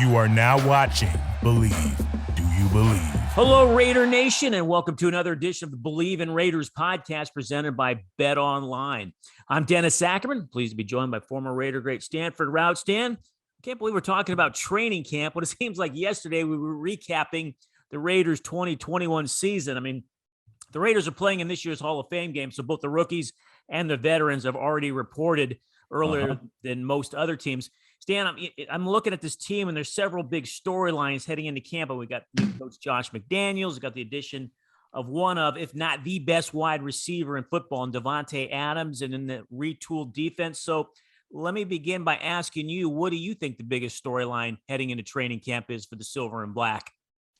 You are now watching Believe. Do you believe? Hello, Raider Nation, and welcome to another edition of the Believe in Raiders podcast presented by Bet Online. I'm Dennis Ackerman, pleased to be joined by former Raider great Stanford Route. Stan, can't believe we're talking about training camp. What it seems like yesterday we were recapping the Raiders 2021 season. I mean, the Raiders are playing in this year's Hall of Fame game, so both the rookies and the veterans have already reported earlier than most other teams. Stan, I'm looking at this team, and there's several big storylines heading into camp. We got new coach Josh McDaniels. We got the addition of one of, if not the best wide receiver in football, in Davante Adams, and in the retooled defense. So let me begin by asking you, what do you think the biggest storyline heading into training camp is for the Silver and Black?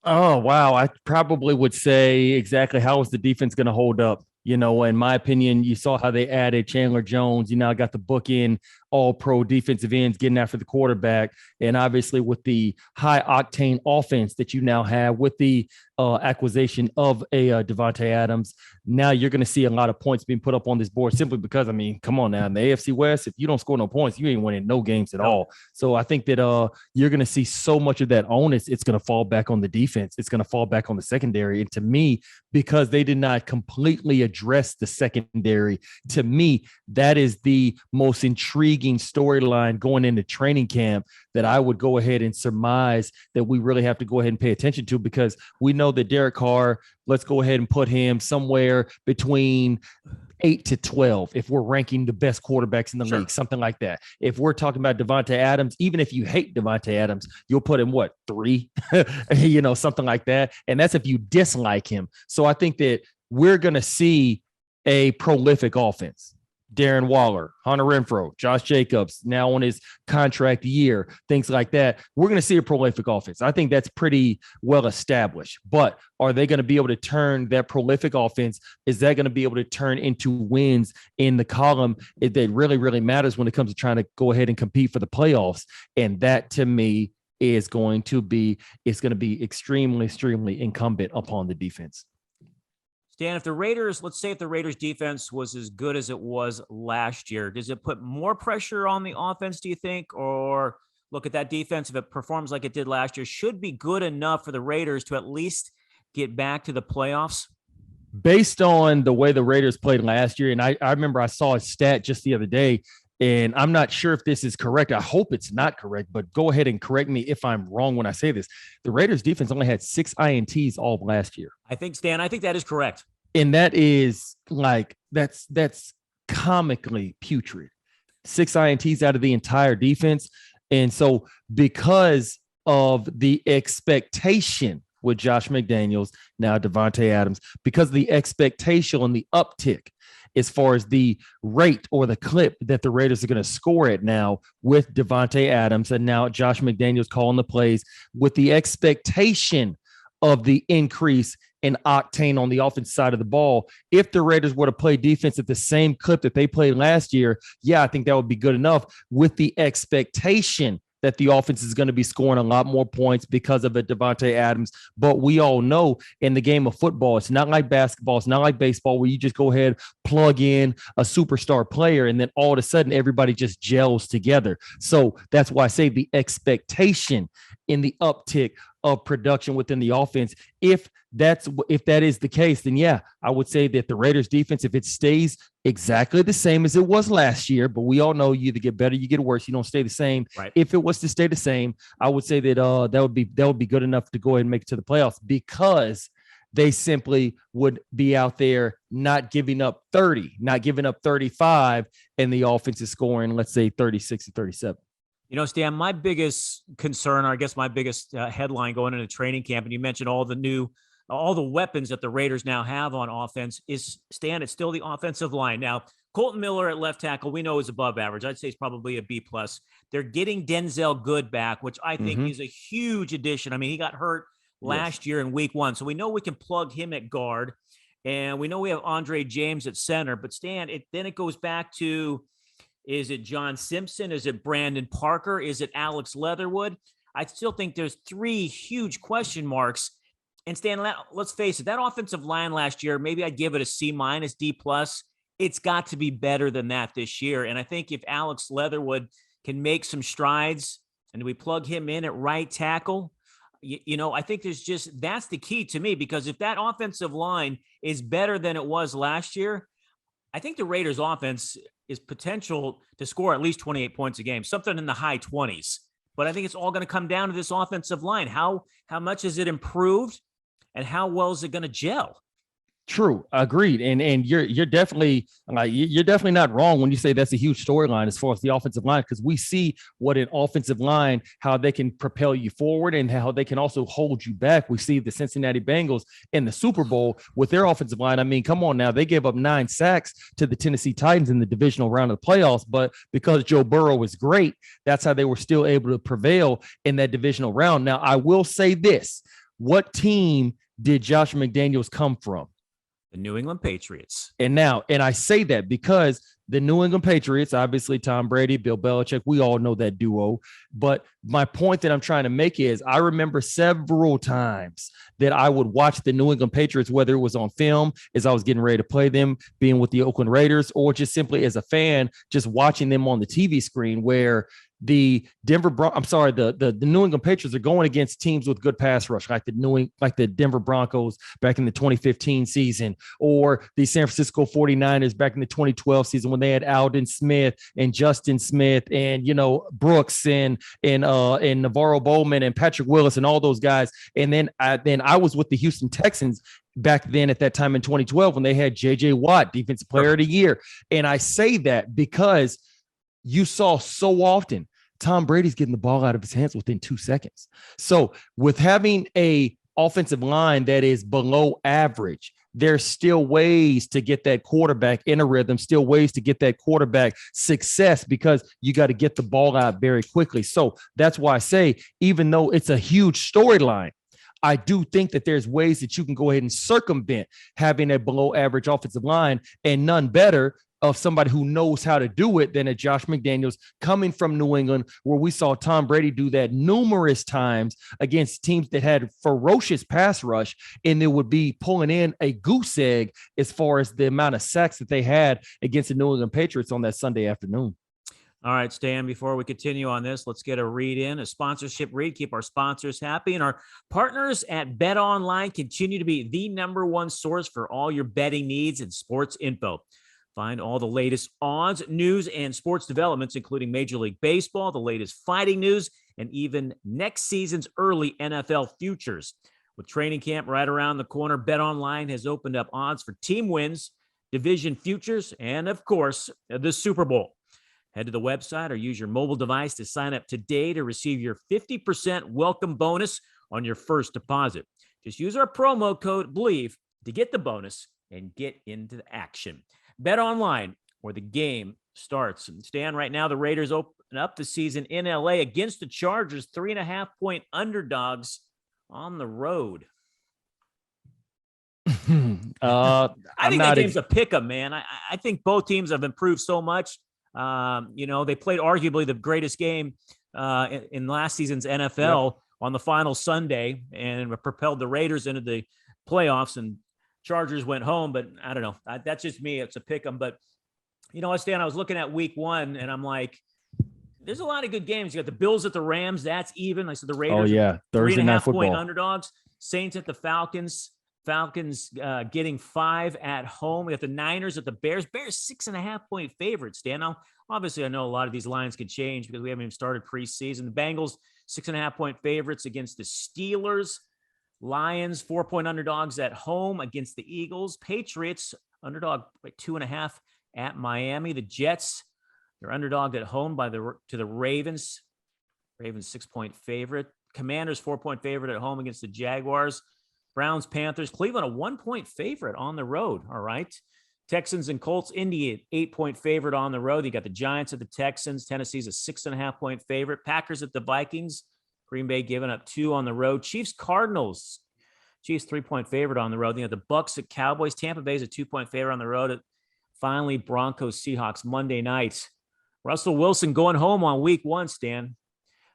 Oh, wow. I probably would say exactly how is the defense going to hold up? You know, in my opinion, you saw how they added Chandler Jones. You now got the bookend all-pro defensive ends getting after the quarterback. And obviously with the high-octane offense that you now have with the acquisition of Davante Adams, now you're going to see a lot of points being put up on this board simply because, I mean, come on now, in the AFC West, if you don't score no points, you ain't winning no games at all. So I think that you're going to see so much of that onus. It's going to fall back on the defense. It's going to fall back on the secondary. And to me, because they did not completely address the secondary, to me, that is the most intriguing storyline going into training camp that I would go ahead and surmise that we really have to go ahead and pay attention to, because we know that Derek Carr, let's go ahead and put him somewhere between 8 to 12 if we're ranking the best quarterbacks in the league, something like that. If we're talking about Davante Adams, even if you hate Davante Adams, you'll put him 3, something like that. And that's if you dislike him. So I think that we're going to see a prolific offense. Darren Waller, Hunter Renfrow, Josh Jacobs, now on his contract year, things like that. We're going to see a prolific offense. I think that's pretty well established. But are they going to be able to turn that prolific offense? Is that going to be able to turn into wins in the column that really, really matters when it comes to trying to go ahead and compete for the playoffs? And that, to me, is going to be extremely, extremely incumbent upon the defense. Dan, let's say if the Raiders defense was as good as it was last year, does it put more pressure on the offense, do you think? Or look at that defense, if it performs like it did last year, should be good enough for the Raiders to at least get back to the playoffs? Based on the way the Raiders played last year, and I remember I saw a stat just the other day, and I'm not sure if this is correct. I hope it's not correct, but go ahead and correct me if I'm wrong when I say this. The Raiders defense only had 6 INTs all of last year. I think that is correct. And that is that's comically putrid. 6 INTs out of the entire defense. And so because of the expectation with Josh McDaniels, now Davante Adams, because of the expectation and the uptick as far as the rate or the clip that the Raiders are going to score at now with Davante Adams and now Josh McDaniels calling the plays, with the expectation of the increase in octane on the offensive side of the ball. If the Raiders were to play defense at the same clip that they played last year, I think that would be good enough, with the expectation that the offense is going to be scoring a lot more points because of Davante Adams. But we all know in the game of football, it's not like basketball, it's not like baseball, where you just go ahead, plug in a superstar player, and then all of a sudden everybody just gels together. So that's why I say the expectation in the uptick of production within the offense. If that is the case, then I would say that the Raiders defense, if it stays exactly the same as it was last year, but we all know you either get better, you get worse, you don't stay the same. Right. If it was to stay the same, I would say that that would be good enough to go ahead and make it to the playoffs, because they simply would be out there not giving up 30, not giving up 35, and the offense is scoring, let's say, 36 to 37. Stan, my biggest concern, or I guess my biggest headline going into training camp, and you mentioned all the weapons that the Raiders now have on offense, is, Stan, it's still the offensive line. Now, Colton Miller at left tackle, we know is above average. I'd say he's probably a B+. They're getting Denzel Good back, which I think is a huge addition. I mean, he got hurt last year in week 1, so we know we can plug him at guard, and we know we have Andre James at center. But Stan, then it goes back to, is it John Simpson? Is it Brandon Parker? Is it Alex Leatherwood? I still think there's 3 huge question marks. And Stan, let's face it, that offensive line last year, maybe I'd give it a C-, D+. It's got to be better than that this year. And I think if Alex Leatherwood can make some strides And do we plug him in at right tackle? I think that's the key to me, because if that offensive line is better than it was last year, I think the Raiders offense is potential to score at least 28 points a game, something in the high 20s. But I think it's all going to come down to this offensive line. How much has it improved, and how well is it going to gel? True, agreed, and you're definitely not wrong when you say that's a huge storyline as far as the offensive line, because we see what an offensive line, how they can propel you forward and how they can also hold you back. We see the Cincinnati Bengals in the Super Bowl with their offensive line. I mean, come on now, they gave up 9 sacks to the Tennessee Titans in the divisional round of the playoffs, but because Joe Burrow was great, that's how they were still able to prevail in that divisional round. Now, I will say this: what team did Josh McDaniels come from? The New England Patriots. And I say that because the New England Patriots, obviously Tom Brady, Bill Belichick, we all know that duo. But my point that I'm trying to make is I remember several times that I would watch the New England Patriots, whether it was on film as I was getting ready to play them, being with the Oakland Raiders, or just simply as a fan, just watching them on the TV screen, where the the New England Patriots are going against teams with good pass rush, like the Denver Broncos back in the 2015 season, or the San Francisco 49ers back in the 2012 season when they had Aldon Smith and Justin Smith and Brooks and Navarro Bowman and Patrick Willis and all those guys. And then I was with the Houston Texans back then at that time in 2012 when they had J.J. Watt, Defensive Player of the Year. And I say that because you saw so often Tom Brady's getting the ball out of his hands within 2 seconds. So with having a offensive line that is below average, there's still ways to get that quarterback in a rhythm, still ways to get that quarterback success, because you got to get the ball out very quickly. So that's why I say, even though it's a huge storyline, I do think that there's ways that you can go ahead and circumvent having a below average offensive line, and none better of somebody who knows how to do it than a Josh McDaniels coming from New England, where we saw Tom Brady do that numerous times against teams that had ferocious pass rush, and they would be pulling in a goose egg as far as the amount of sacks that they had against the New England Patriots on that Sunday afternoon. All right, Stan, before we continue on this, let's get a read in, a sponsorship read, keep our sponsors happy. And our partners at Bet Online continue to be the #1 source for all your betting needs and sports info. Find all the latest odds, news, and sports developments, including Major League Baseball, the latest fighting news, and even next season's early NFL futures. With training camp right around the corner, Bet Online has opened up odds for team wins, division futures, and, of course, the Super Bowl. Head to the website or use your mobile device to sign up today to receive your 50% welcome bonus on your first deposit. Just use our promo code BELIEVE to get the bonus and get into the action. Bet Online, where the game starts. And Stan, right now the Raiders open up the season in LA against the Chargers, 3.5-point underdogs on the road. I think that game's a pick-em, man. I think both teams have improved so much. They played arguably the greatest game in last season's NFL on the final Sunday and propelled the Raiders into the playoffs, and Chargers went home. But I don't know. That's just me. It's a pick 'em. But you know what, Stan, I was looking at week 1 and I'm like, there's a lot of good games. You got the Bills at the Rams. That's even. I said the Raiders. Oh yeah. Thursday night football. 3.5-point underdogs. Saints at the Falcons. Falcons getting 5 at home. We got the Niners at the Bears. Bears 6.5-point favorites, Stan. Now, obviously, I know a lot of these lines could change because we haven't even started preseason. The Bengals 6.5-point favorites against the Steelers. Lions 4-point underdogs at home against the Eagles. Patriots underdog by 2.5 at Miami. The Jets, they're underdog at home to the Ravens. Ravens 6-point favorite. Commanders 4-point favorite at home against the Jaguars. Browns, Panthers, Cleveland, a 1-point favorite on the road. All right. Texans and Colts, Indy, 8-point favorite on the road. You got the Giants at the Texans. Tennessee's a 6.5-point favorite. Packers at the Vikings. Green Bay giving up 2 on the road. Chiefs, Cardinals. Chiefs 3-point favorite on the road. You got the Bucks at Cowboys. Tampa Bay's a 2-point favorite on the road. Finally, Broncos, Seahawks Monday night. Russell Wilson going home on week 1, Stan.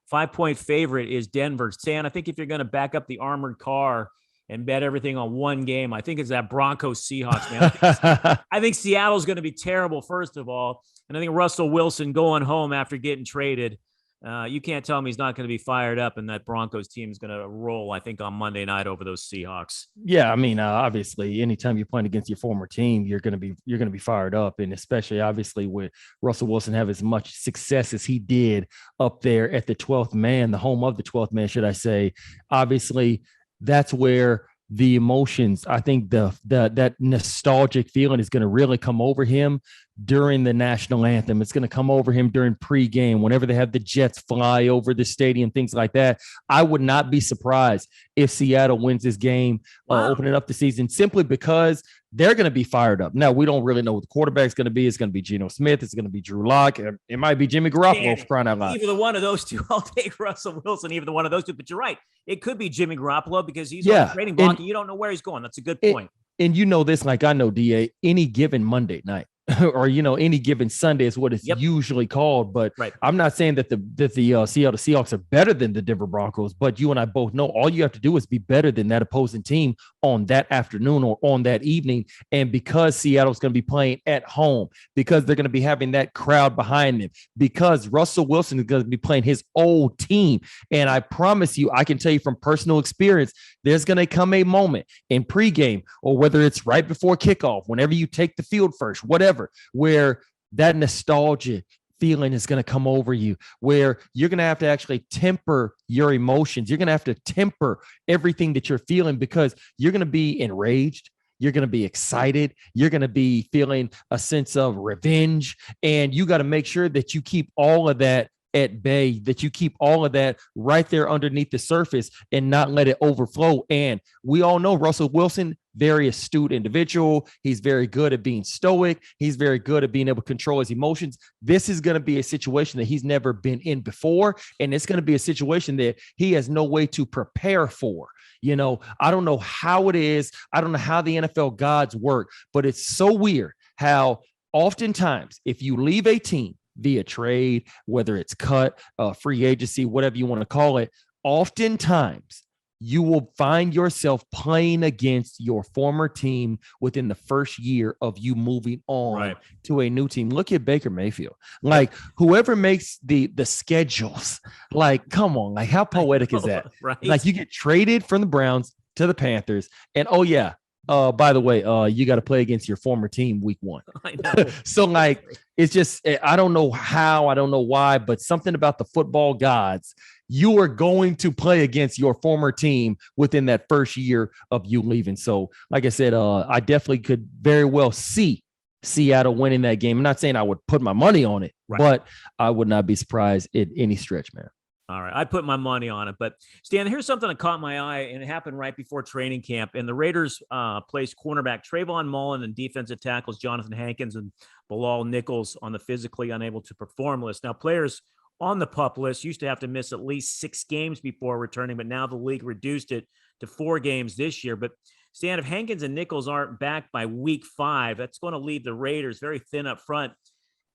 5-point favorite is Denver. Stan, I think if you're going to back up the armored car and bet everything on one game, I think it's that Broncos Seahawks, man. I think Seattle's going to be terrible, first of all. And I think Russell Wilson going home after getting traded You can't tell me he's not going to be fired up, and that Broncos team is going to roll, I think, on Monday night over those Seahawks. Yeah, I mean, obviously, anytime you're playing against your former team, you're going to be fired up, and especially obviously with Russell Wilson have as much success as he did up there at the 12th man, the home of the 12th man, should I say? Obviously, that's where the emotions, I think that nostalgic feeling is going to really come over him during the national anthem. It's going to come over him during pregame, whenever they have the jets fly over the stadium, things like that. I would not be surprised if Seattle wins this game, opening up the season, simply because they're going to be fired up. Now, we don't really know what the quarterback's going to be. It's going to be Geno Smith. It's going to be Drew Lock. It might be Jimmy Garoppolo, for crying out loud. Either one of those two. I'll take Russell Wilson, either one of those two. But you're right. It could be Jimmy Garoppolo because he's on the trading block and you don't know where he's going. That's a good point. And you know this, like I know, DA, any given Monday night or, any given Sunday is what it's usually called. But I'm not saying that the Seattle Seahawks are better than the Denver Broncos, but you and I both know all you have to do is be better than that opposing team on that afternoon or on that evening. And because Seattle's going to be playing at home, because they're going to be having that crowd behind them, because Russell Wilson is going to be playing his old team. And I promise you, I can tell you from personal experience, there's going to come a moment in pregame, or whether it's right before kickoff, whenever you take the field first, whatever, where that nostalgia feeling is going to come over you, where you're going to have to actually temper your emotions. You're going to have to temper everything that you're feeling, because you're going to be enraged. You're going to be excited. You're going to be feeling a sense of revenge. And you got to make sure that you keep all of that at bay, that you keep all of that right there underneath the surface and not let it overflow. And we all know Russell Wilson, very astute individual. He's very good at being stoic. He's very good at being able to control his emotions. This is going to be a situation that he's never been in before. And it's going to be a situation that he has no way to prepare for. I don't know how it is. I don't know how the NFL gods work, but it's so weird how oftentimes if you leave a team via trade, whether it's cut, free agency, whatever you want to call it, oftentimes you will find yourself playing against your former team within the first year of you moving on to a new team. Look at Baker Mayfield. Like, whoever makes the schedules, like, come on, like, how poetic is that? Like, you get traded from the Browns to the Panthers, and by the way, you got to play against your former team week 1. I know. So, like, it's just, I don't know how, I don't know why, but something about the football gods, you are going to play against your former team within that first year of you leaving. So, like I said, I definitely could very well see Seattle winning that game. I'm not saying I would put my money on it, but I would not be surprised at any stretch, man. All right. I'd put my money on it. But Stan, here's something that caught my eye, and it happened right before training camp. And the Raiders placed cornerback Trayvon Mullen and defensive tackles Jonathan Hankins and Bilal Nichols on the physically unable to perform list. Now, players on the PUP list used to have to miss at least 6 games before returning, but now the league reduced it to 4 games this year. But Stan, if Hankins and Nichols aren't back by week 5, that's going to leave the Raiders very thin up front.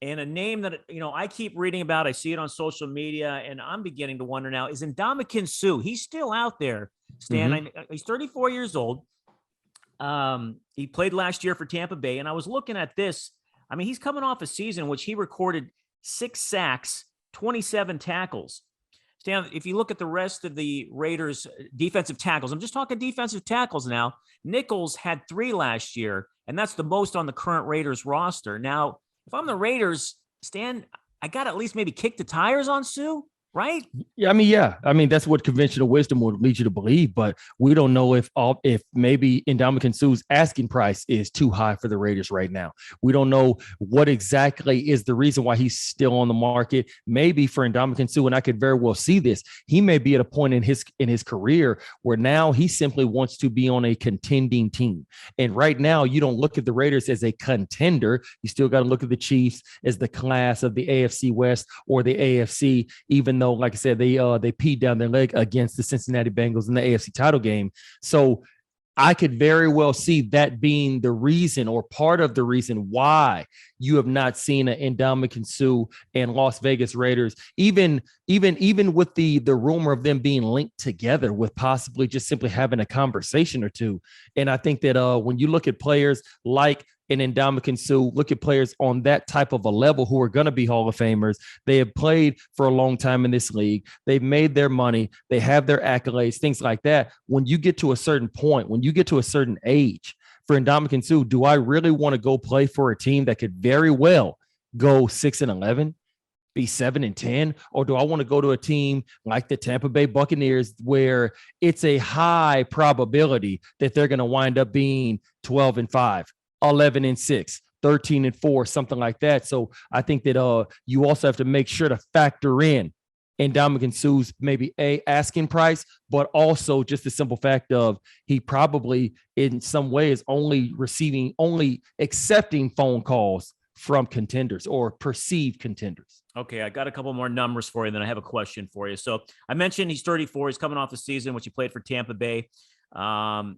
And a name that, I keep reading about, I see it on social media, and I'm beginning to wonder now, is Ndamukong Suh. He's still out there, Stan. He's 34 years old. He played last year for Tampa Bay, and I was looking at this. I mean, he's coming off a season in which he recorded 6 sacks, 27 tackles. Stan, if you look at the rest of the Raiders defensive tackles, I'm just talking defensive tackles now. Nichols had 3 last year, and that's the most on the current Raiders roster. Now, if I'm the Raiders, Stan, I got to at least maybe kick the tires on Suh, right? Yeah. I mean, that's what conventional wisdom would lead you to believe, but we don't know if maybe Ndamukong Suh's asking price is too high for the Raiders right now. We don't know what exactly is the reason why he's still on the market. Maybe for Ndamukong Suh, and I could very well see this, he may be at a point in his career where now he simply wants to be on a contending team. And right now, you don't look at the Raiders as a contender. You still got to look at the Chiefs as the class of the AFC West or the AFC, even though, like I said, they peed down their leg against the Cincinnati Bengals in the AFC title game. So I could very well see that being the reason, or part of the reason, why you have not seen an Ndamukong Suh and Las Vegas Raiders, even even with the rumor of them being linked together with possibly just simply having a conversation or two. And I think that when you look at players like an Ndamukong Suh, look at players on that type of a level who are going to be Hall of Famers. They have played for a long time in this league. They've made their money. They have their accolades, things like that. When you get to a certain point, when you get to a certain age, for Ndamukong Suh, do I really want to go play for a team that could very well go 6-11? Be 7-10, or do I want to go to a team like the Tampa Bay Buccaneers where it's a high probability that they're going to wind up being 12-5, 11-6, 13-4, something like that? So I think that you also have to make sure to factor in Ndamukong Suh's maybe asking price, but also just the simple fact of he probably in some ways only accepting phone calls from contenders or perceived contenders. Okay, I got a couple more numbers for you, and then I have a question for you. So I mentioned he's 34. He's coming off the season, which he played for Tampa Bay. Stan,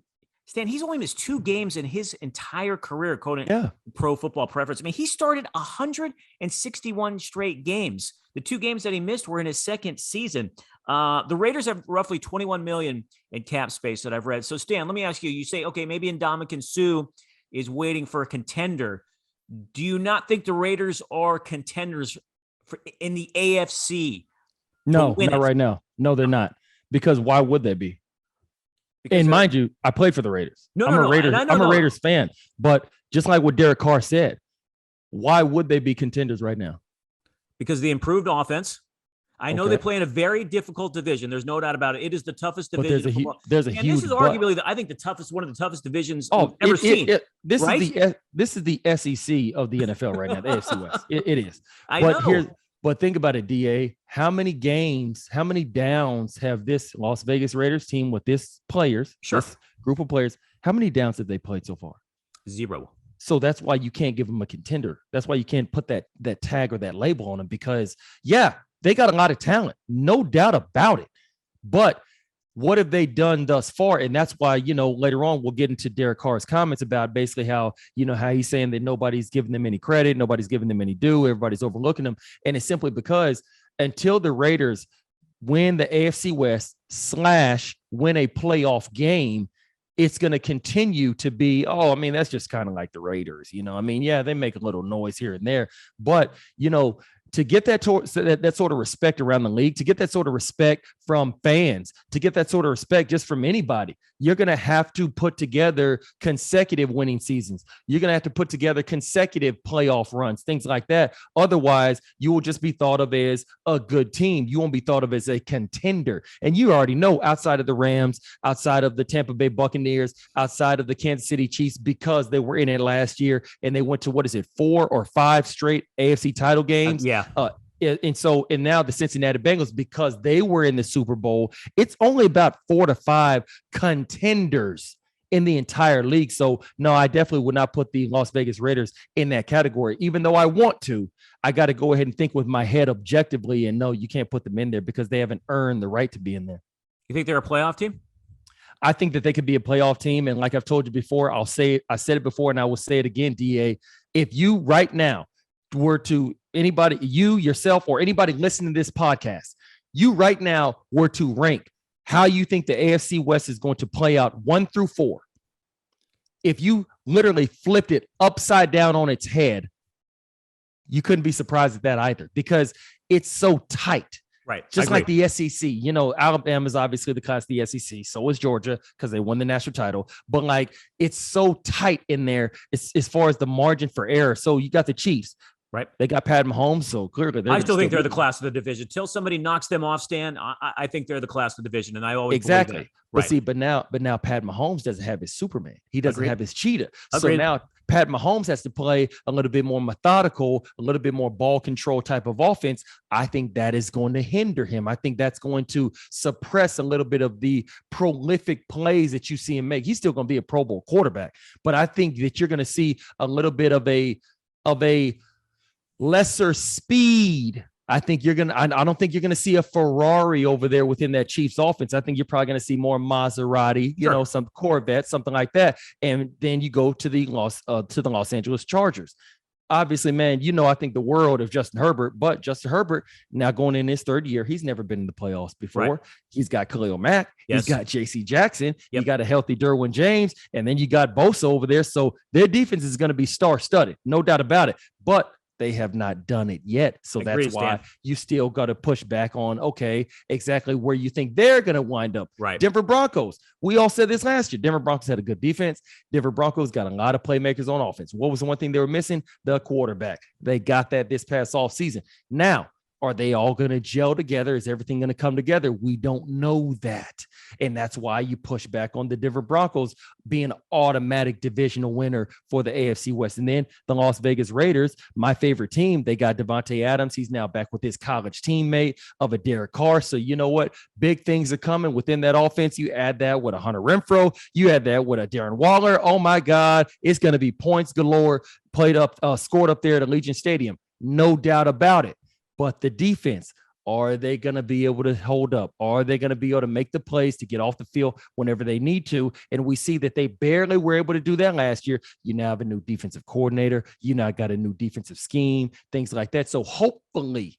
he's only missed 2 games in his entire career, according to Pro Football Preference. I mean, he started 161 straight games. The 2 games that he missed were in his second season. The Raiders have roughly $21 million in cap space that I've read. So, Stan, let me ask you, you say, okay, maybe Ndamukong Suh is waiting for a contender. Do you not think the Raiders are contenders in the AFC? No, not right now. No, they're not. Because why would they be? And mind you, I played for the Raiders. I'm a Raiders fan. But just like what Derek Carr said, why would they be contenders right now? Because the improved offense. I know they play in a very difficult division. There's no doubt about it. It is the toughest division. But there's a huge. This is arguably, I think, one of the toughest divisions we've ever seen. This is the SEC of the NFL right now. The AFC West. It is. I know. But think about it, DA. How many games, how many downs have this Las Vegas Raiders team with this group of players? How many downs have they played so far? 0. So that's why you can't give them a contender. That's why you can't put that tag or that label on them because, they got a lot of talent, no doubt about it. But what have they done thus far? And that's why, later on we'll get into Derek Carr's comments about basically how he's saying that nobody's giving them any credit, nobody's giving them any due, everybody's overlooking them. And it's simply because until the Raiders win the AFC West / win a playoff game, it's going to continue to be, that's just kind of like the Raiders, they make a little noise here and there, but, to get that sort of respect around the league, to get that sort of respect from fans, to get that sort of respect just from anybody, you're going to have to put together consecutive winning seasons. You're going to have to put together consecutive playoff runs, things like that. Otherwise, you will just be thought of as a good team. You won't be thought of as a contender. And you already know, outside of the Rams, outside of the Tampa Bay Buccaneers, outside of the Kansas City Chiefs, because they were in it last year and they went to, 4 or 5 straight AFC title games. And now the Cincinnati Bengals, because they were in the Super Bowl, it's only about 4 to 5 contenders in the entire league. So no, I definitely would not put the Las Vegas Raiders in that category. Even though I want to, I got to go ahead and think with my head objectively. And no, you can't put them in there because they haven't earned the right to be in there. You think they're a playoff team? I think that they could be a playoff team. And like I've told you before, I said it before and I will say it again, DA. If you right now were to anybody, you yourself or anybody listening to this podcast, you right now were to rank how you think the AFC West is going to play out 1 through 4. If you literally flipped it upside down on its head, you couldn't be surprised at that either because it's so tight. Right. Just like the SEC, Alabama is obviously the class of the SEC. So is Georgia because they won the national title. But it's so tight in there as far as the margin for error. So you got the Chiefs. Right. They got Pat Mahomes, so clearly I still think they're the class of the division. Till somebody knocks them off, Stan, I think they're the class of the division, and I always believe that. Right. But now Pat Mahomes doesn't have his Superman. He doesn't have his cheetah. So now Pat Mahomes has to play a little bit more methodical, a little bit more ball control type of offense. I think that is going to hinder him. I think that's going to suppress a little bit of the prolific plays that you see him make. He's still going to be a Pro Bowl quarterback, but I think that you're going to see a little bit of a lesser speed. I don't think you're going to see a Ferrari over there within that Chiefs offense. I think you're probably going to see more Maserati, some Corvette, something like that. And then you go to the Los Angeles Chargers. obviously, man, I think the world of Justin Herbert, but Justin Herbert now going in his third year, he's never been in the playoffs before. Right. He's got Khalil Mack. Yes. He's got JC Jackson. Yep. You got a healthy Derwin James, and then you got Bosa over there. So their defense is going to be star-studded, no doubt about it. But they have not done it yet. So that's why you still got to push back on, okay, exactly where you think they're going to wind up. Right. Denver Broncos. We all said this last year. Denver Broncos had a good defense. Denver Broncos got a lot of playmakers on offense. What was the one thing they were missing? The quarterback. They got that this past offseason. Now, are they all going to gel together? Is everything going to come together? We don't know that. And that's why you push back on the Denver Broncos being an automatic divisional winner for the AFC West. And then the Las Vegas Raiders, my favorite team, they got Devontae Adams. He's now back with his college teammate of a Derek Carr. So you know what? Big things are coming within that offense. You add that with a Hunter Renfrow. You add that with a Darren Waller. Oh, my God. It's going to be points galore scored up there at Allegiant Stadium. No doubt about it. But the defense, are they going to be able to hold up? Are they going to be able to make the plays to get off the field whenever they need to? And we see that they barely were able to do that last year. You now have a new defensive coordinator. You now got a new defensive scheme, things like that. So hopefully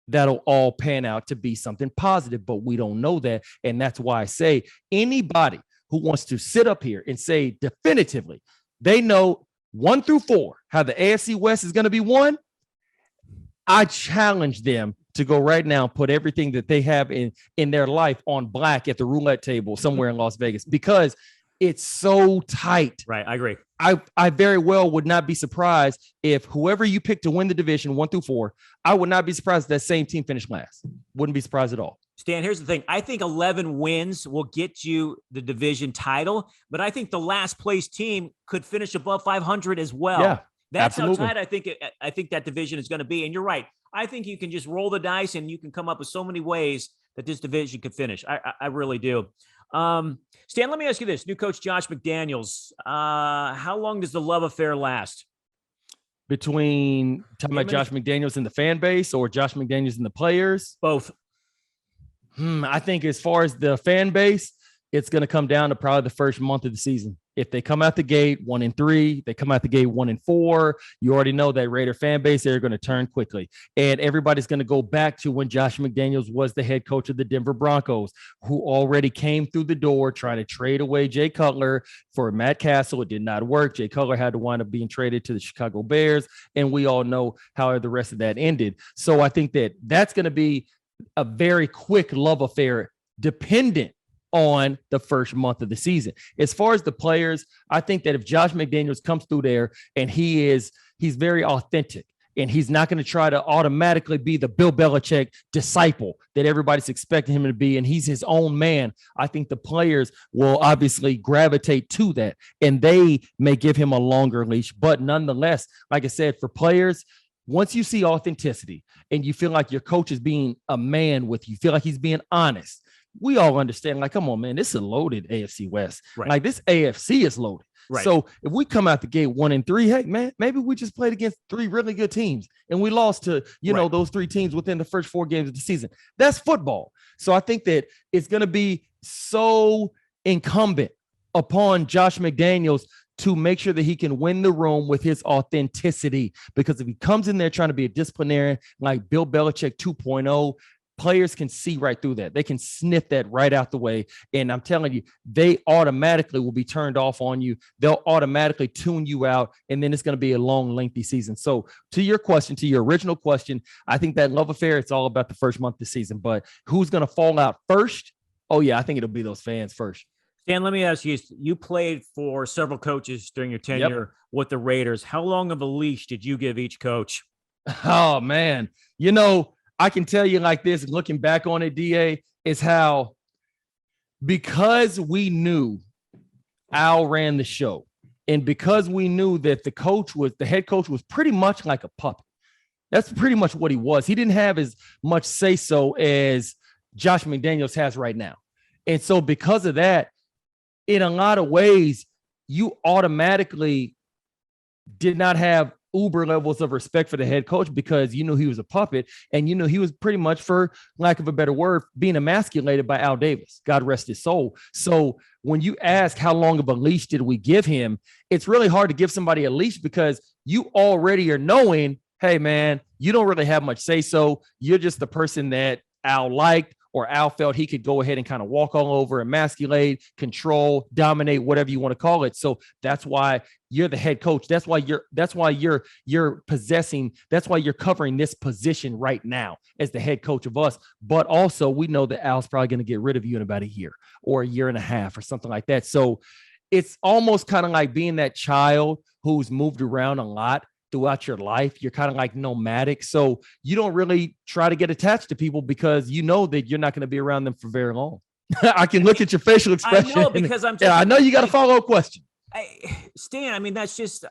that'll all pan out to be something positive, but we don't know that. And that's why I say anybody who wants to sit up here and say definitively they know 1 through 4 how the AFC West is going to be won, I challenge them to go right now and put everything that they have in their life on black at the roulette table somewhere in Las Vegas, because it's so tight. Right. I agree. I very well would not be surprised if whoever you pick to win the division 1 through 4, I would not be surprised if that same team finished last. Wouldn't be surprised at all. Stan, here's the thing. I think 11 wins will get you the division title, but I think the last place team could finish above 500 as well. Yeah. That's absolutely. how tight I think that division is going to be. And you're right. I think you can just roll the dice and you can come up with so many ways that this division could finish. I really do. Stan, let me ask you this. New coach Josh McDaniels, how long does the love affair last? Between talking about Josh McDaniels and the fan base, or Josh McDaniels and the players? Both. I think as far as the fan base, it's going to come down to probably the first month of the season. If they come out the gate 1-3, they come out the gate 1-4, you already know that Raider fan base, they're going to turn quickly. And everybody's going to go back to when Josh McDaniels was the head coach of the Denver Broncos, who already came through the door trying to trade away Jay Cutler for Matt Castle. It did not work. Jay Cutler had to wind up being traded to the Chicago Bears. And we all know how the rest of that ended. So I think that that's going to be a very quick love affair, dependent on the first month of the season. As far as the players, I think that if Josh McDaniels comes through there and he's very authentic, and he's not going to try to automatically be the Bill Belichick disciple that everybody's expecting him to be, and he's his own man, I think the players will obviously gravitate to that, and they may give him a longer leash. But nonetheless, like I said, for players, once you see authenticity and you feel like your coach is being a man with you, feel like he's being honest, we all understand, like, come on, man, this is a loaded AFC West. Right. Like, this AFC is loaded. Right. So if we come out the gate 1-3, hey, man, maybe we just played against 3 really good teams and we lost to, know, those 3 teams within the first 4 games of the season. That's football. So I think that it's going to be so incumbent upon Josh McDaniels to make sure that he can win the room with his authenticity, because if he comes in there trying to be a disciplinarian like Bill Belichick 2.0, players can see right through that. They can sniff that right out the way. And I'm telling you, they automatically will be turned off on you. They'll automatically tune you out. And then it's going to be a long, lengthy season. So to your question, to your original question, I think that love affair, it's all about the first month of the season. But who's going to fall out first? Oh, yeah, I think it'll be those fans first. Stan, let me ask you, you played for several coaches during your tenure with the Raiders. How long of a leash did you give each coach? Oh, man. I can tell you like this, looking back on it, DA, is how, because we knew Al ran the show, and because we knew that the head coach was pretty much like a puppet. That's pretty much what he was. He didn't have as much say-so as Josh McDaniels has right now. And so because of that, in a lot of ways, you automatically did not have uber levels of respect for the head coach because you knew he was a puppet and you knew he was pretty much, for lack of a better word, being emasculated by Al Davis. God rest his soul. So when you ask how long of a leash did we give him, it's really hard to give somebody a leash because you already are knowing, hey, man, you don't really have much say so. You're just the person that Al liked, or Al felt he could go ahead and kind of walk all over, emasculate, control, dominate, whatever you want to call it. So that's why you're the head coach. That's why you're covering this position right now as the head coach of us. But also we know that Al's probably going to get rid of you in about a year or a year and a half or something like that. So it's almost kind of like being that child who's moved around a lot throughout your life. You're kind of like nomadic. So you don't really try to get attached to people because you know that you're not going to be around them for very long. I can look at your facial expression. I know, because I'm just, I know you got a follow-up question. Stan, I mean, that's just,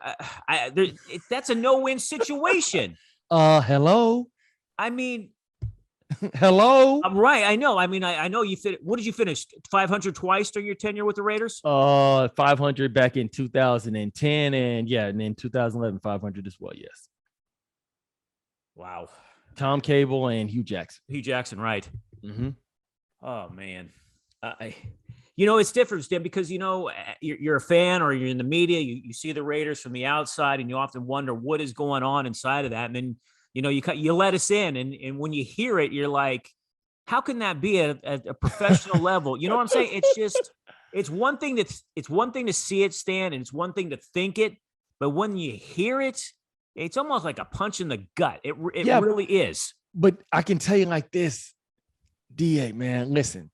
that's a no-win situation. Hello. I mean, hello. I'm right. I know. I mean, I know you fit. What did you finish? 500 twice during your tenure with the Raiders? 500 back in 2010. And in 2011, 500 as well. Yes. Wow. Tom Cable and Hugh Jackson. Hugh Jackson, right. Mm-hmm. Oh, man. It's different, Stan, because, you're a fan or you're in the media. You see the Raiders from the outside and you often wonder what is going on inside of that. And then, you let us in, and when you hear it, you're like, how can that be at a professional level? You know what I'm saying? It's one thing to see it, Stan, and it's one thing to think it, but when you hear it, it's almost like a punch in the gut. It really is. But I can tell you like this, DA, man, listen,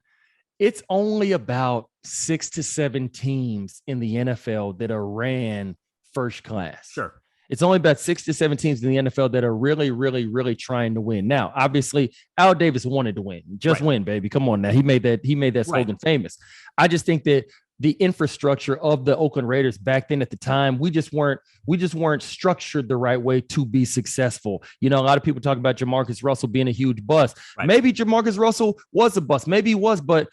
it's only about 6 to 7 teams in the NFL that are ran first class. Sure. It's only about 6 to 7 teams in the NFL that are really, really, really trying to win. Now, obviously, Al Davis wanted to win. Just win, baby. Come on now. He made that slogan famous. I just think that the infrastructure of the Oakland Raiders back then at the time, we just weren't structured the right way to be successful. A lot of people talk about Jamarcus Russell being a huge bust. Right. Maybe Jamarcus Russell was a bust. Maybe he was, but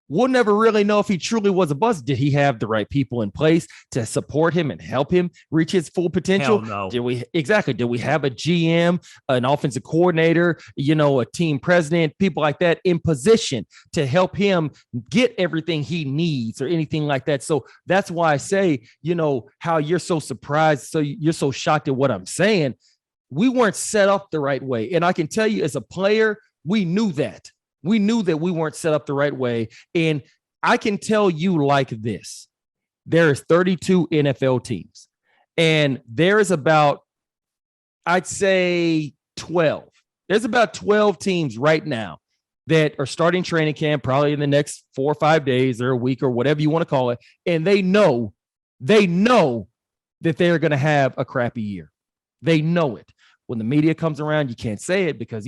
we'll never really know if he truly was a bust. Did he have the right people in place to support him and help him reach his full potential? Hell no. Did we have a GM, an offensive coordinator, a team president, people like that in position to help him get everything he needs or anything like that? So that's why I say, how you're so surprised. So you're so shocked at what I'm saying. We weren't set up the right way. And I can tell you as a player, we knew that. We knew that we weren't set up the right way. And I can tell you like this, there is 32 NFL teams and there is about, I'd say 12. There's about 12 teams right now that are starting training camp probably in the next 4 or 5 days or a week or whatever you want to call it. And they know that they're going to have a crappy year. They know it. When the media comes around, you can't say it because,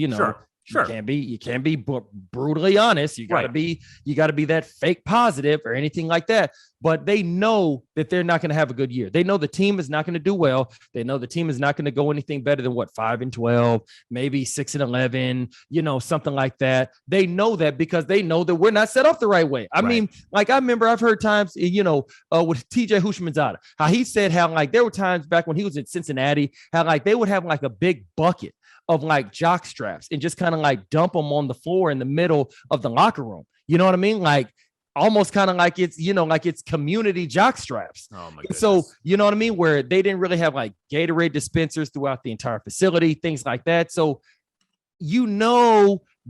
Sure. You can't be brutally honest. You gotta be that fake positive or anything like that. But they know that they're not going to have a good year. They know the team is not going to do well. They know the team is not going to go anything better than 5-12, maybe 6-11, something like that. They know that because they know that we're not set up the right way. I mean, like I remember I've heard times, with TJ Houshmandzadeh, how he said how like there were times back when he was in Cincinnati, how like they would have like a big bucket of like jock straps and just kind of like dump them on the floor in the middle of the locker room. You know what I mean? Like almost kind of like it's, like it's community jock straps. Oh my goodness. So, you know what I mean? Where they didn't really have like Gatorade dispensers throughout the entire facility, things like that. So,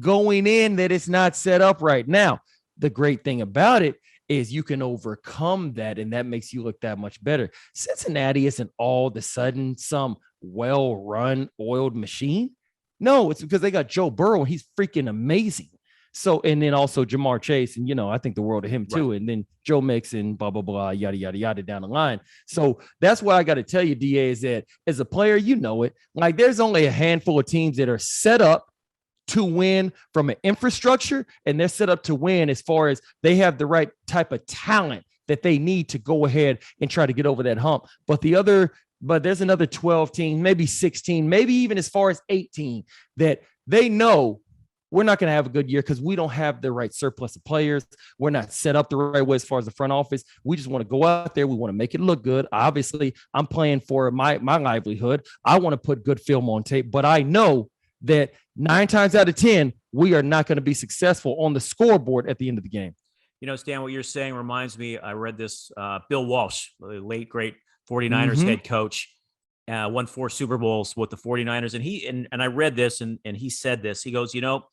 going in that it's not set up right now. The great thing about it is you can overcome that, and that makes you look that much better. Cincinnati isn't all of a sudden some well-run, oiled machine. No, it's because they got Joe Burrow, and he's freaking amazing. So, and then also Jamar Chase, and, I think the world of him too. Right. And then Joe Mixon, blah, blah, blah, yada, yada, yada down the line. So that's what I got to tell you, DA, is that as a player, it. Like there's only a handful of teams that are set up to win from an infrastructure, and they're set up to win as far as they have the right type of talent that they need to go ahead and try to get over that hump. But there's another 12 teams, maybe 16, maybe even as far as 18 that they know we're not going to have a good year because we don't have the right surplus of players. We're not set up the right way as far as the front office. We just want to go out there. We want to make it look good. Obviously, I'm playing for my livelihood. I want to put good film on tape, but I know that 9 times out of 10, we are not going to be successful on the scoreboard at the end of the game. You know, Stan, what you're saying reminds me, I read this, Bill Walsh, the late, great 49ers head coach, won 4 Super Bowls with the 49ers. And I read this and he said this, he goes, you know,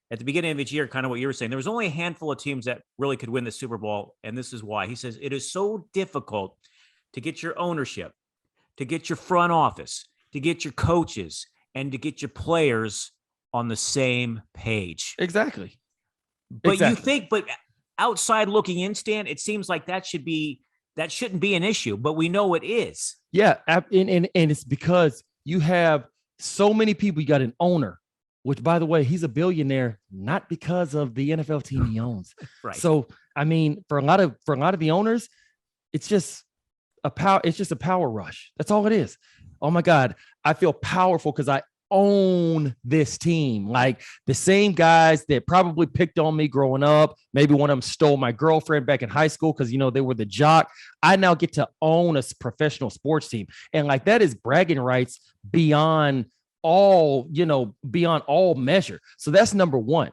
at the beginning of each year, kind of what you were saying, there was only a handful of teams that really could win the Super Bowl. And this is why. He says, it is so difficult to get your ownership, to get your front office, to get your coaches, and to get your players on the same page. Exactly. But you think, but outside looking in, Stan, it seems like that shouldn't be an issue, but we know it is. Yeah. And it's because you have so many people. You got an owner, which, by the way, he's a billionaire, not because of the NFL team he owns. Right. So, I mean, for a lot of the owners, it's just a power rush. That's all it is. Oh my God. I feel powerful because I own this team. Like the same guys that probably picked on me growing up. Maybe one of them stole my girlfriend back in high school because, you know, they were the jock. I now get to own a professional sports team. And like that is bragging rights beyond all measure. So that's number one.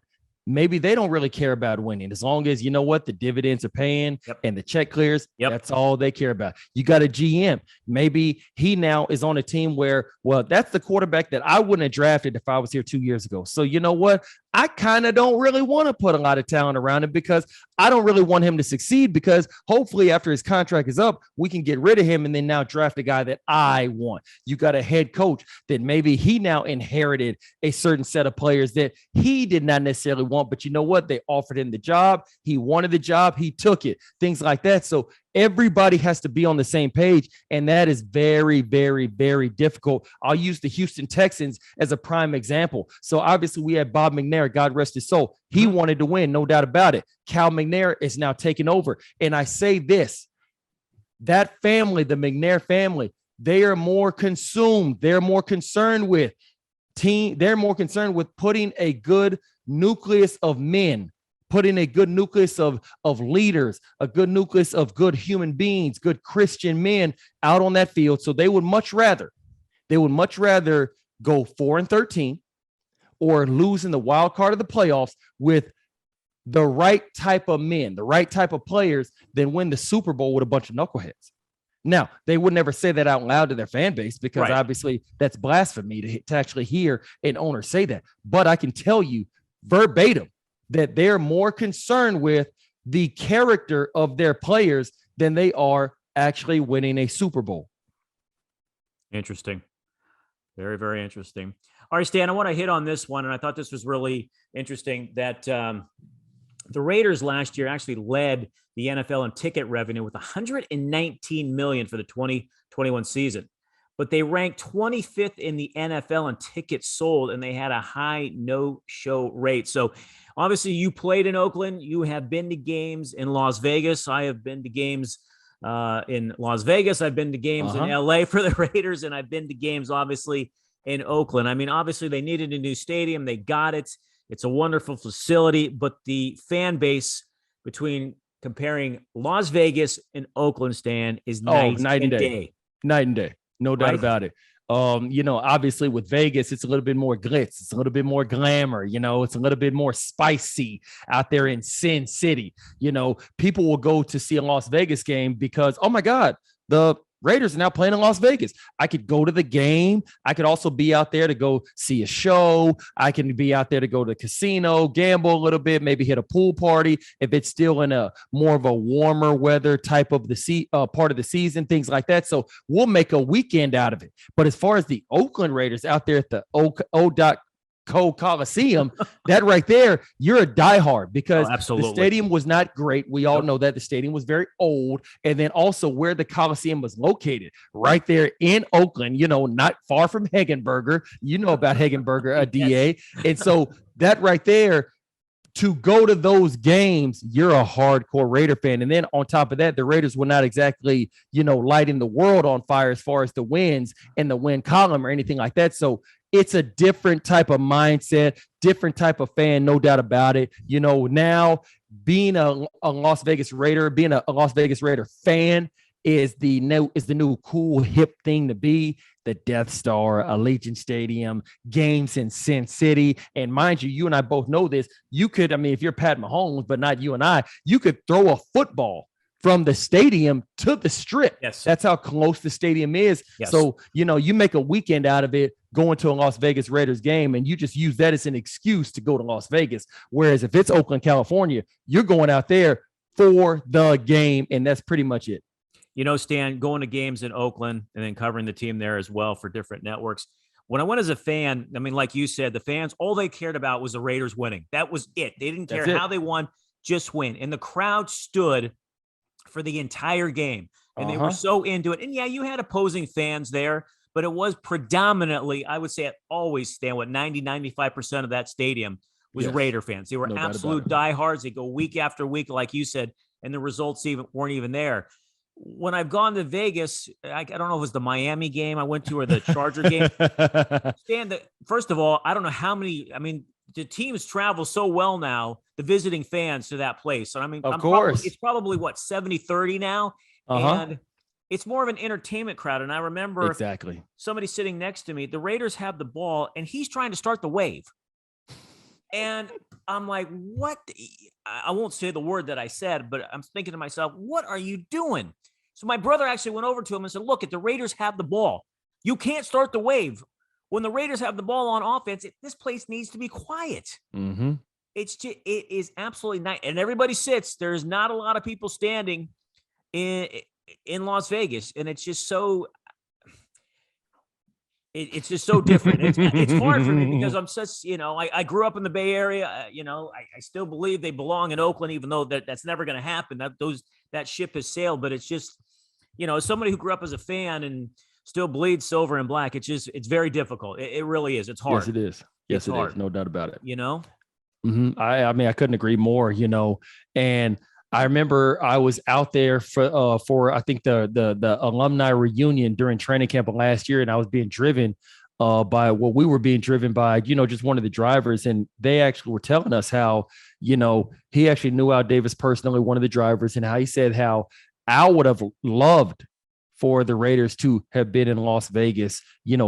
Maybe they don't really care about winning as long as, you know what, the dividends are paying and the check clears. That's all they care about. You got a GM. Maybe he now is on a team where, well, that's the quarterback that I wouldn't have drafted if I was here 2 years ago. So you know what? I kind of don't really want to put a lot of talent around him because I don't really want him to succeed, because hopefully after his contract is up, we can get rid of him and then now draft a guy that I want. You got a head coach that maybe he now inherited a certain set of players that he did not necessarily want, but you know what? They offered him the job. He wanted the job. He took it. Things like that. So everybody has to be on the same page, and that is very, very, very difficult. I'll use the Houston Texans as a prime example. So obviously we had Bob McNair, God rest his soul. He wanted to win, no doubt about it. Cal McNair is now taking over. And I say this, that family, the McNair family, they are more consumed. They're more concerned with they're more concerned with putting a good nucleus of men, putting a good nucleus of leaders, a good nucleus of good human beings, good Christian men out on that field. So they would much rather go 4-13 or lose in the wild card of the playoffs with the right type of men, the right type of players, than win the Super Bowl with a bunch of knuckleheads. Now, they would never say that out loud to their fan base because obviously that's blasphemy to actually hear an owner say that. But I can tell you verbatim that they're more concerned with the character of their players than they are actually winning a Super Bowl. Interesting. Very, very interesting. All right, Stan, I want to hit on this one, and I thought this was really interesting that the Raiders last year actually led the NFL in ticket revenue with $119 million for the 2021 season. But they ranked 25th in the NFL in tickets sold, and they had a high no-show rate. So obviously you played in Oakland. You have been to games in Las Vegas. I have been to games in Las Vegas. I've been to games in LA for the Raiders, and I've been to games, obviously, in Oakland. I mean, obviously they needed a new stadium. They got it. It's a wonderful facility, but the fan base between comparing Las Vegas and Oakland, Stan, is night and day. Night and day. No doubt about it. Obviously with Vegas, it's a little bit more glitz. It's a little bit more glamour. It's a little bit more spicy out there in Sin City. People will go to see a Las Vegas game because, oh my God, the Raiders are now playing in Las Vegas. I could go to the game. I could also be out there to go see a show. I can be out there to go to the casino, gamble a little bit, maybe hit a pool party if it's still in a more of a warmer weather type of the part of the season, things like that. So we'll make a weekend out of it. But as far as the Oakland Raiders out there at the Coliseum, that right there, you're a diehard because the stadium was not great. We all know that the stadium was very old. And then also where the Coliseum was located, right there in Oakland, not far from Hegenberger. You know about Hegenberger, DA. And so that right there, to go to those games, you're a hardcore Raider fan. And then on top of that, the Raiders were not exactly, lighting the world on fire as far as the wins and the win column or anything like that. So it's a different type of mindset, different type of fan, no doubt about it. Now being a Las Vegas Raider, being a Las Vegas Raider fan is the new cool hip thing to be. The Death Star, Allegiant Stadium, games in Sin City. And mind you, you and I both know this. You could, if you're Pat Mahomes, but not you and I, you could throw a football from the stadium to the strip. Yes. That's how close the stadium is. Yes. So, you make a weekend out of it going to a Las Vegas Raiders game, and you just use that as an excuse to go to Las Vegas. Whereas if it's Oakland, California, you're going out there for the game, and that's pretty much it. Stan, going to games in Oakland and then covering the team there as well for different networks. When I went as a fan, like you said, the fans, all they cared about was the Raiders winning. That was it. They didn't care how they won, just win. And the crowd stood for the entire game, and they were so into it. And yeah, you had opposing fans there, but it was predominantly, I would say it always, Stan, 95% of that stadium was Raider fans. They were absolute diehards. They go week after week, like you said, and the results weren't even there. When I've gone to Vegas, I don't know if it was the Miami game I went to or the Charger game. Stan, first of all, I don't know how many, the teams travel so well now, the visiting fans to that place. So, of course, it's probably what, 70-30 now. And it's more of an entertainment crowd. And I remember somebody sitting next to me, the Raiders have the ball and he's trying to start the wave. And I'm like, what? I won't say the word that I said, but I'm thinking to myself, what are you doing? So my brother actually went over to him and said, look, if the Raiders have the ball, you can't start the wave. When the Raiders have the ball on offense, this place needs to be quiet. Mm-hmm. It is absolutely nice. And everybody sits. There's not a lot of people standing in Las Vegas. And it's just so, it's just so different. It's hard for me because I'm such, I grew up in the Bay Area. I still believe they belong in Oakland, even though that's never going to happen. That ship has sailed. But it's just, as somebody who grew up as a fan and still bleeds silver and black, it's very difficult. It really is. It's hard. Yes, it is. Yes, it is. No doubt about it. Mm-hmm. I couldn't agree more. And I remember I was out there for I think the alumni reunion during training camp of last year, and I was being driven we were being driven by, just one of the drivers, and they actually were telling us how, he actually knew Al Davis personally, one of the drivers, and how he said how Al would have loved for the Raiders to have been in Las Vegas,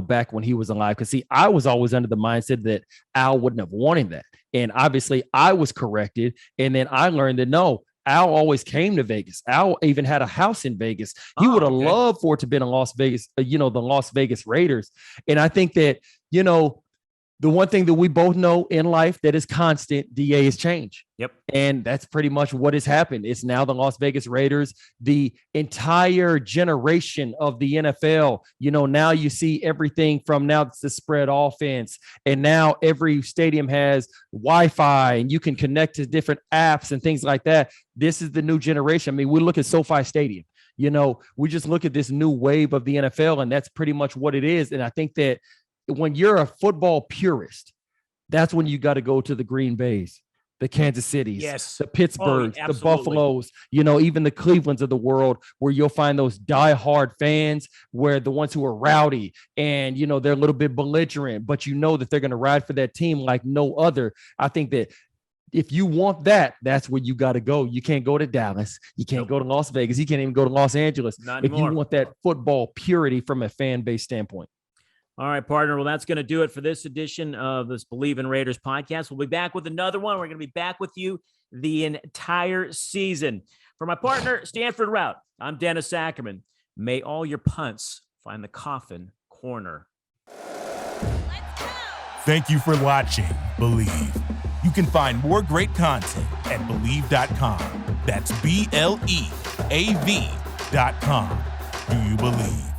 back when he was alive. Because see, I was always under the mindset that Al wouldn't have wanted that, and obviously I was corrected, and then I learned that no. Al always came to Vegas. Al even had a house in Vegas. He would have loved for it to be in Las Vegas, the Las Vegas Raiders. And I think that, the one thing that we both know in life that is constant, DA, is change. Yep. And that's pretty much what has happened. It's now the Las Vegas Raiders, the entire generation of the NFL. Now you see everything from now it's the spread offense. And now every stadium has Wi-Fi and you can connect to different apps and things like that. This is the new generation. We look at SoFi Stadium. We just look at this new wave of the NFL, and that's pretty much what it is. And I think that when you're a football purist, that's when you got to go to the Green Bays, the Kansas Cities, the Pittsburghs, the Buffaloes, even the Clevelands of the world, where you'll find those diehard fans, where the ones who are rowdy and, they're a little bit belligerent, but that they're going to ride for that team like no other. I think that if you want that, that's where you got to go. You can't go to Dallas. You can't go to Las Vegas. You can't even go to Los Angeles. Not if anymore. You want that football purity from a fan base standpoint. All right, partner. Well, that's going to do it for this edition of this Believe in Raiders podcast. We'll be back with another one. We're going to be back with you the entire season. For my partner, Stanford Route, I'm Dennis Ackerman. May all your punts find the coffin corner. Thank you for watching Believe. You can find more great content at Believe.com. That's BLEAV.com. Do you believe?